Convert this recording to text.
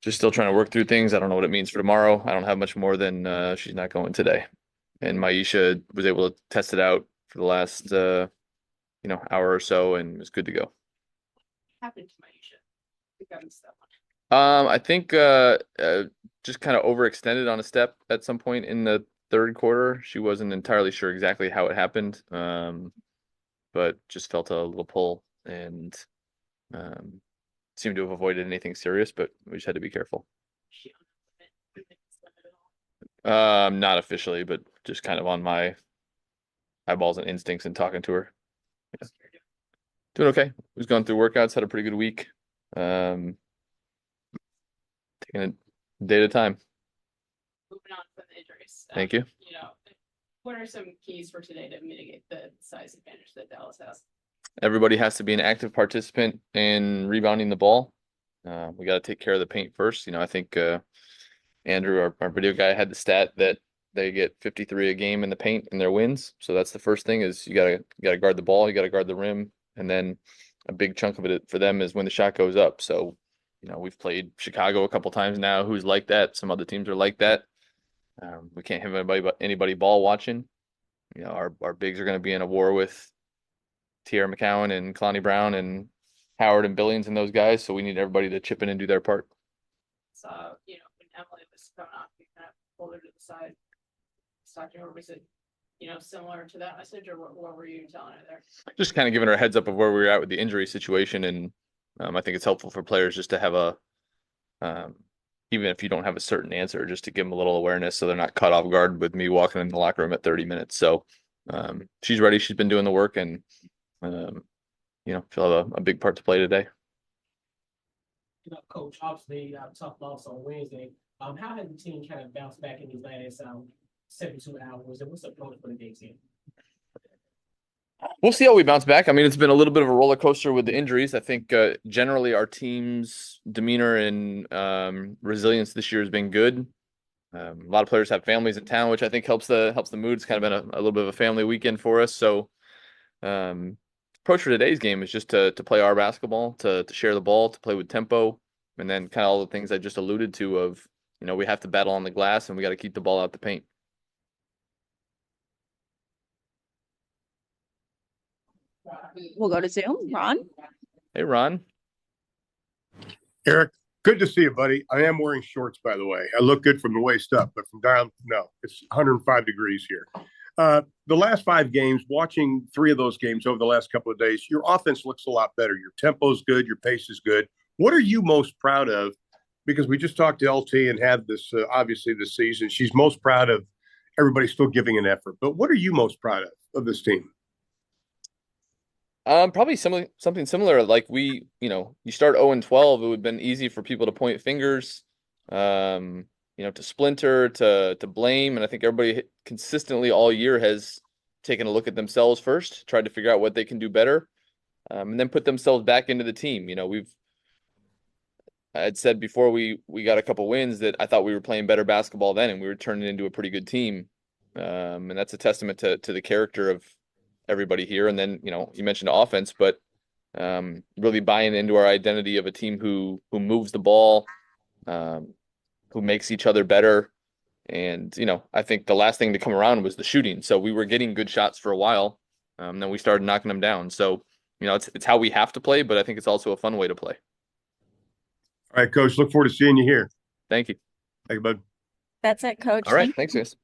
just still trying to work through things. I don't know what it means for tomorrow. I don't have much more than she's not going today. And Maisha was able to test it out for the last hour or so and was good to go. Happened to Maisha? We got messed up. I think just kind of overextended on a step at some point in the third quarter. She wasn't entirely sure exactly how it happened, but just felt a little pull and um, seemed to have avoided anything serious, but we just had to be careful. She on the limit at all. Not officially, but just kind of on my eyeballs and instincts and talking to her. Yeah. Doing okay. We've gone through workouts, had a pretty good week. Um, taking it day at a time. Moving on from the injuries. Thank you. What are some keys for today to mitigate the size advantage that Dallas has? Everybody has to be an active participant in rebounding the ball. We got to take care of the paint first. I think Andrew, our video guy, had the stat that they get 53 a game in the paint in their wins. So that's the first thing is you gotta guard the ball, you gotta guard the rim, and then a big chunk of it for them is when the shot goes up. So, we've played Chicago a couple times now, who's like that. Some other teams are like that. We can't have anybody ball watching. Our bigs are going to be in a war with Tierra McCowan and Kalani Brown and Howard and Billings and those guys. So we need everybody to chip in and do their part. So, when Emily was coming off, you kind of pulled her to the side, talked to her. Was it, similar to that message, or what were you telling her there? Just kind of giving her a heads up of where we were at with the injury situation. And I think it's helpful for players just to have um, even if you don't have a certain answer, just to give them a little awareness so they're not caught off guard with me walking in the locker room at 30 minutes. So she's ready. She's been doing the work and, she'll have a big part to play today. Coach, obviously, tough loss on Wednesday. How has the team kind of bounced back in these last 72 hours? And what's the approach for the next game? We'll see how we bounce back. I mean, it's been a little bit of a roller coaster with the injuries. I think generally our team's demeanor and resilience this year has been good. A lot of players have families in town, which I think helps the mood. It's kind of been a little bit of a family weekend for us. So, approach for today's game is just to play our basketball, to share the ball, to play with tempo, and then kind of all the things I just alluded to of, we have to battle on the glass and we got to keep the ball out the paint. We'll go to Zoom. Ron? Hey, Ron. Eric, good to see you, buddy. I am wearing shorts, by the way. I look good from the waist up, but from down, no. It's 105 degrees here. The last 5 games, watching 3 of those games over the last couple of days, your offense looks a lot better. Your tempo's good. Your pace is good. What are you most proud of? Because we just talked to LT and had this, obviously, this season. She's most proud of everybody still giving an effort. But what are you most proud of this team? Probably something similar. Like you start 0-12, it would have been easy for people to point fingers, to splinter, to blame. And I think everybody consistently all year has taken a look at themselves first, tried to figure out what they can do better, and then put themselves back into the team. I had said before we got a couple wins that I thought we were playing better basketball then, and we were turning into a pretty good team. And that's a testament to the character of everybody here. And then, you mentioned offense, but really buying into our identity of a team who moves the ball, who makes each other better. And, I think the last thing to come around was the shooting. So we were getting good shots for a while. Then we started knocking them down. So, it's how we have to play, but I think it's also a fun way to play. All right, Coach. Look forward to seeing you here. Thank you. Thank you, bud. That's it, Coach. All right. Thanks, guys.